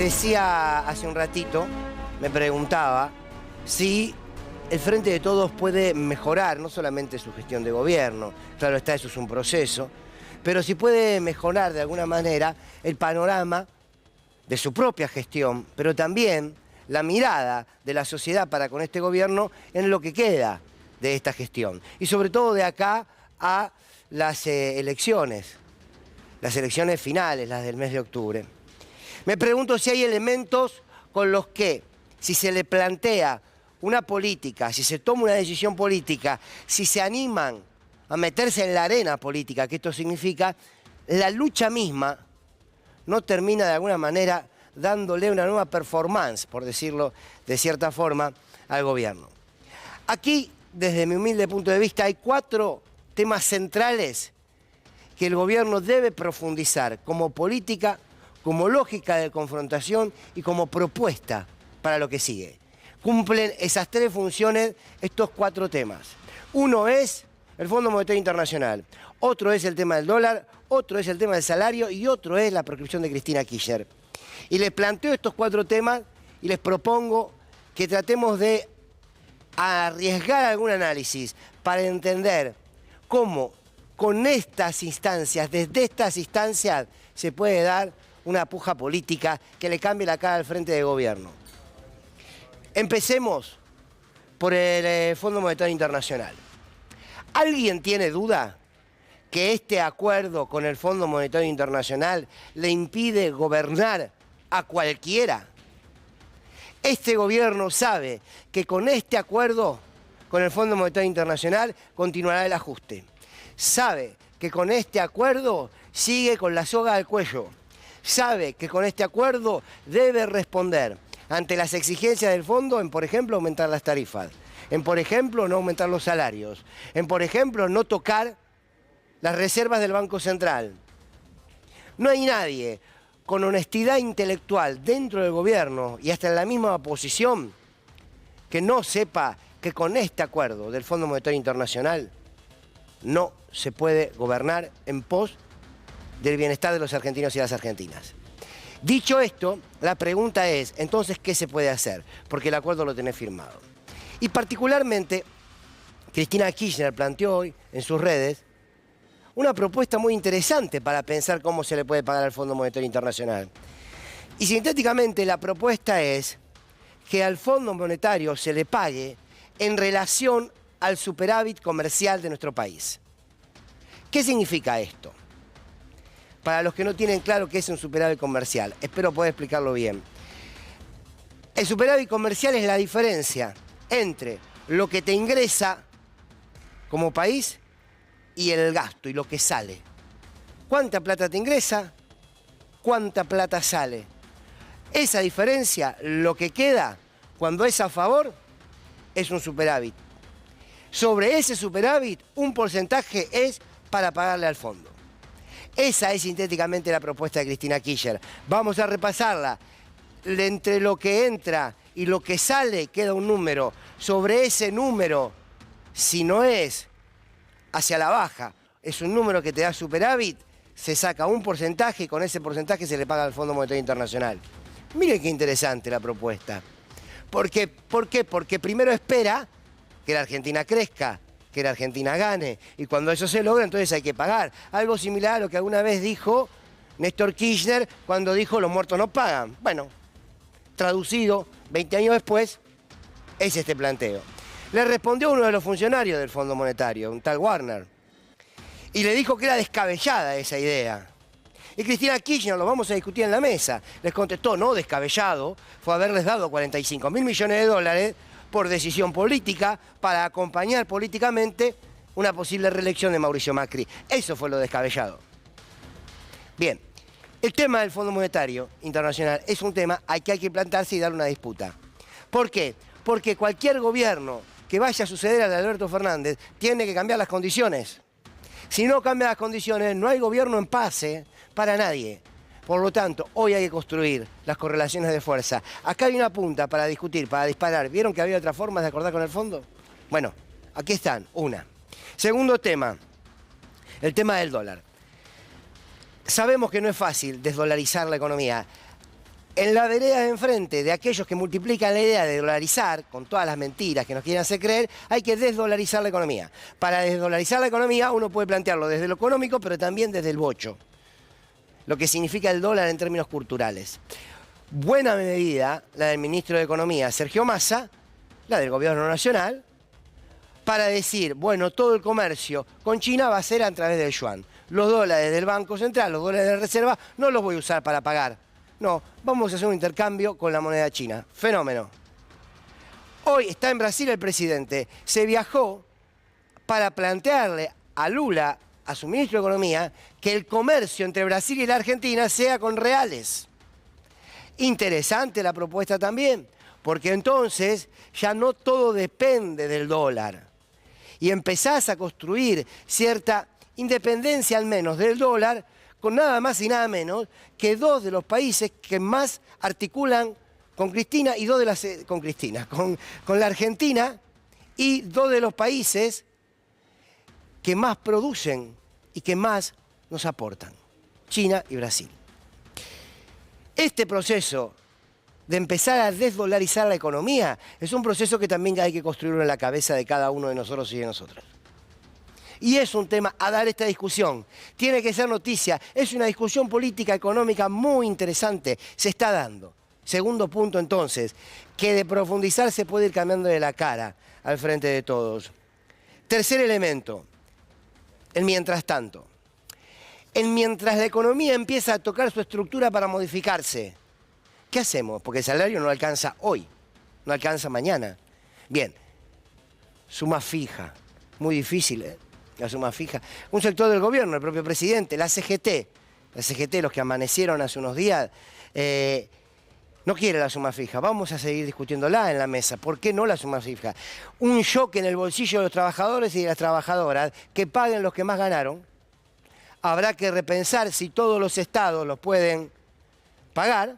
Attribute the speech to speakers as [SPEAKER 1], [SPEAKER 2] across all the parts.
[SPEAKER 1] decía hace un ratito, me preguntaba si el Frente de Todos puede mejorar no solamente su gestión de gobierno, claro está, eso es un proceso, pero si puede mejorar de alguna manera el panorama de su propia gestión, pero también la mirada de la sociedad para con este gobierno en lo que queda de esta gestión. Y sobre todo de acá a las elecciones finales, las del mes de octubre. Me pregunto si hay elementos con los que, si se le plantea una política, si se toma una decisión política, si se animan a meterse en la arena política, que esto significa, la lucha misma no termina de alguna manera dándole una nueva performance, por decirlo de cierta forma, al gobierno. Aquí, desde mi humilde punto de vista, hay 4 temas centrales que el gobierno debe profundizar como política, como lógica de confrontación y como propuesta para lo que sigue. Cumplen esas 3 funciones estos 4 temas. Uno es el Fondo Monetario Internacional, otro es el tema del dólar, otro es el tema del salario y otro es la proscripción de Cristina Kirchner. Y les planteo estos 4 temas y les propongo que tratemos de arriesgar algún análisis para entender cómo con estas instancias, desde estas instancias, se puede dar una puja política que le cambie la cara al frente de gobierno. Empecemos por el Fondo Monetario Internacional. ¿Alguien tiene duda que este acuerdo con el Fondo Monetario Internacional le impide gobernar a cualquiera? Este gobierno sabe que con este acuerdo con el Fondo Monetario Internacional continuará el ajuste. Sabe que con este acuerdo sigue con la soga al cuello. Sabe que con este acuerdo debe responder ante las exigencias del fondo en, por ejemplo, aumentar las tarifas, en, por ejemplo, no aumentar los salarios, en, por ejemplo, no tocar las reservas del Banco Central. No hay nadie con honestidad intelectual dentro del gobierno y hasta en la misma oposición que no sepa que con este acuerdo del Fondo Monetario Internacional no se puede gobernar en pos del bienestar de los argentinos y las argentinas. Dicho esto, la pregunta es, entonces, ¿qué se puede hacer? Porque el acuerdo lo tenés firmado. Y particularmente, Cristina Kirchner planteó hoy en sus redes una propuesta muy interesante para pensar cómo se le puede pagar al Fondo Monetario Internacional. Y sintéticamente la propuesta es que al Fondo Monetario se le pague en relación al superávit comercial de nuestro país. ¿Qué significa esto? Para los que no tienen claro qué es un superávit comercial, espero poder explicarlo bien. El superávit comercial es la diferencia entre lo que te ingresa como país y el gasto y lo que sale. ¿Cuánta plata te ingresa? ¿Cuánta plata sale? Esa diferencia, lo que queda cuando es a favor, es un superávit. Sobre ese superávit, un porcentaje es para pagarle al fondo. Esa es sintéticamente la propuesta de Cristina Kirchner. Vamos a repasarla. Entre lo que entra y lo que sale queda un número. Sobre ese número, si no es hacia la baja, es un número que te da superávit, se saca un porcentaje y con ese porcentaje se le paga al Fondo Monetario Internacional. Miren qué interesante la propuesta. ¿Por qué? Porque primero espera que la Argentina crezca, que la Argentina gane, y cuando eso se logra, entonces hay que pagar. Algo similar a lo que alguna vez dijo Néstor Kirchner cuando dijo los muertos no pagan. Bueno, traducido 20 años después, es este planteo. Le respondió uno de los funcionarios del Fondo Monetario, un tal Warner, y le dijo que era descabellada esa idea. Y Cristina Kirchner, lo vamos a discutir en la mesa, les contestó, no descabellado, fue haberles dado 45.000 millones de dólares por decisión política para acompañar políticamente una posible reelección de Mauricio Macri. Eso fue lo descabellado. Bien, el tema del Fondo Monetario Internacional es un tema al que hay que plantarse y dar una disputa. ¿Por qué? Porque cualquier gobierno que vaya a suceder al de Alberto Fernández tiene que cambiar las condiciones. Si no cambia las condiciones, no hay gobierno en paz para nadie. Por lo tanto, hoy hay que construir las correlaciones de fuerza. Acá hay una punta para discutir, para disparar. ¿Vieron que había otras formas de acordar con el fondo? Bueno, aquí están, una. Segundo tema, el tema del dólar. Sabemos que no es fácil desdolarizar la economía. En la vereda de enfrente de aquellos que multiplican la idea de dolarizar, con todas las mentiras que nos quieren hacer creer, hay que desdolarizar la economía. Para desdolarizar la economía uno puede plantearlo desde lo económico, pero también desde el bocho, lo que significa el dólar en términos culturales. Buena medida la del ministro de Economía, Sergio Massa, la del Gobierno Nacional, para decir, bueno, todo el comercio con China va a ser a través del yuan. Los dólares del Banco Central, los dólares de reserva, no los voy a usar para pagar. No, vamos a hacer un intercambio con la moneda china. Fenómeno. Hoy está en Brasil el presidente. Se viajó para plantearle a Lula, a su ministro de Economía, que el comercio entre Brasil y la Argentina sea con reales. Interesante la propuesta también, porque entonces ya no todo depende del dólar. Y empezás a construir cierta independencia al menos del dólar, con nada más y nada menos que dos de los países que más articulan con Cristina y dos de las con la Argentina, y dos de los países que más producen y que más nos aportan, China y Brasil. Este proceso de empezar a desdolarizar la economía es un proceso que también hay que construirlo en la cabeza de cada uno de nosotros y de nosotras. Y es un tema a dar esta discusión. Tiene que ser noticia. Es una discusión política, económica muy interesante. Se está dando. Segundo punto, entonces, que de profundizar se puede ir cambiando de la cara al frente de todos. Tercer elemento, el mientras tanto. El mientras la economía empieza a tocar su estructura para modificarse, ¿qué hacemos? Porque el salario no alcanza hoy, no alcanza mañana. Bien, suma fija, muy difícil, ¿eh? La suma fija. Un sector del gobierno, el propio presidente, la CGT, los que amanecieron hace unos días, no quiere la suma fija. Vamos a seguir discutiéndola en la mesa. ¿Por qué no la suma fija? Un shock en el bolsillo de los trabajadores y de las trabajadoras, que paguen los que más ganaron. Habrá que repensar si todos los estados los pueden pagar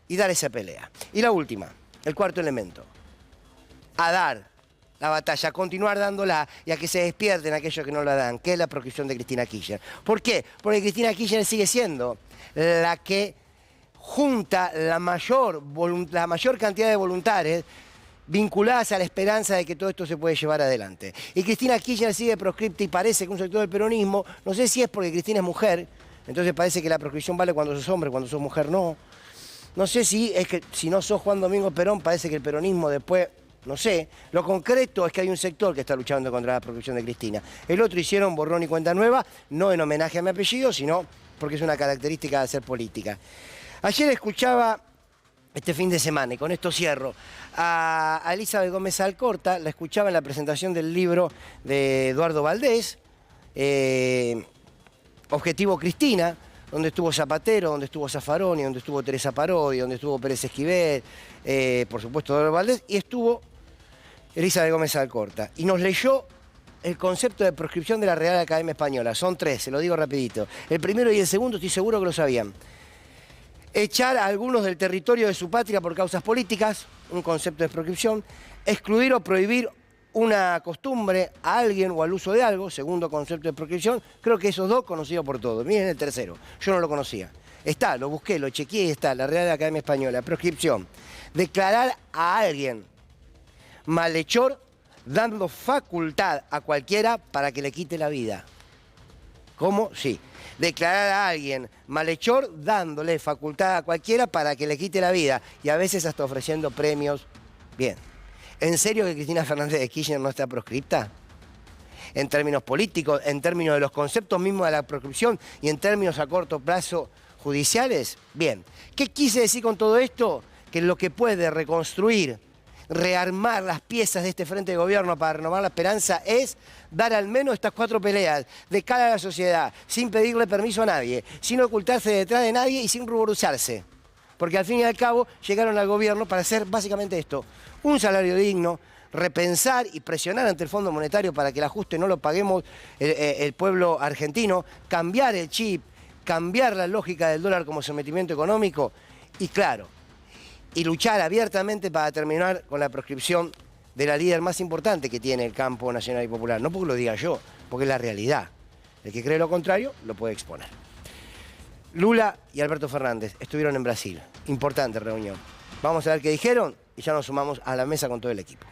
[SPEAKER 1] y dar esa pelea. Y la última, el cuarto elemento, a dar la batalla, a continuar dándola y a que se despierten aquellos que no la dan, que es la proscripción de Cristina Kirchner. ¿Por qué? Porque Cristina Kirchner sigue siendo la que junta la mayor cantidad de voluntades vinculadas a la esperanza de que todo esto se puede llevar adelante. Y Cristina Kirchner sigue proscripta y parece que un sector del peronismo, no sé si es porque Cristina es mujer, entonces parece que la proscripción vale cuando sos hombre, cuando sos mujer no. No sé si es que si no sos Juan Domingo Perón, parece que el peronismo después, no sé. Lo concreto es que hay un sector que está luchando contra la proscripción de Cristina. El otro hicieron borrón y cuenta nueva, no en homenaje a mi apellido, sino porque es una característica de hacer política. Ayer escuchaba, este fin de semana, y con esto cierro, a Elizabeth Gómez Alcorta, la escuchaba en la presentación del libro de Eduardo Valdés, Objetivo Cristina, donde estuvo Zapatero, donde estuvo Zaffaroni, donde estuvo Teresa Parodi, donde estuvo Pérez Esquivel, por supuesto Eduardo Valdés, y estuvo Elizabeth Gómez Alcorta. Y nos leyó el concepto de proscripción de la Real Academia Española. Son tres, se lo digo rapidito. El primero y el segundo estoy seguro que lo sabían. Echar a algunos del territorio de su patria por causas políticas, un concepto de proscripción. Excluir o prohibir una costumbre a alguien o al uso de algo, segundo concepto de proscripción. Creo que esos dos conocidos por todos. Miren el tercero, yo no lo conocía. Está, lo busqué, lo chequeé y está, la Real Academia Española. Proscripción. Declarar a alguien malhechor dando facultad a cualquiera para que le quite la vida. ¿Cómo? Sí. Declarar a alguien malhechor dándole facultad a cualquiera para que le quite la vida. Y a veces hasta ofreciendo premios. Bien. ¿En serio que Cristina Fernández de Kirchner no está proscripta? En términos políticos, en términos de los conceptos mismos de la proscripción y en términos a corto plazo judiciales. Bien. ¿Qué quise decir con todo esto? Que lo que puede reconstruir, rearmar las piezas de este frente de gobierno para renovar la esperanza es dar al menos estas 4 peleas de cara a la sociedad, sin pedirle permiso a nadie, sin ocultarse detrás de nadie y sin ruborizarse. Porque al fin y al cabo llegaron al gobierno para hacer básicamente esto: un salario digno, repensar y presionar ante el Fondo Monetario para que el ajuste no lo paguemos el pueblo argentino, cambiar el chip, cambiar la lógica del dólar como sometimiento económico y claro, y luchar abiertamente para terminar con la proscripción de la líder más importante que tiene el campo nacional y popular. No porque lo diga yo, porque es la realidad. El que cree lo contrario lo puede exponer. Lula y Alberto Fernández estuvieron en Brasil. Importante reunión. Vamos a ver qué dijeron y ya nos sumamos a la mesa con todo el equipo.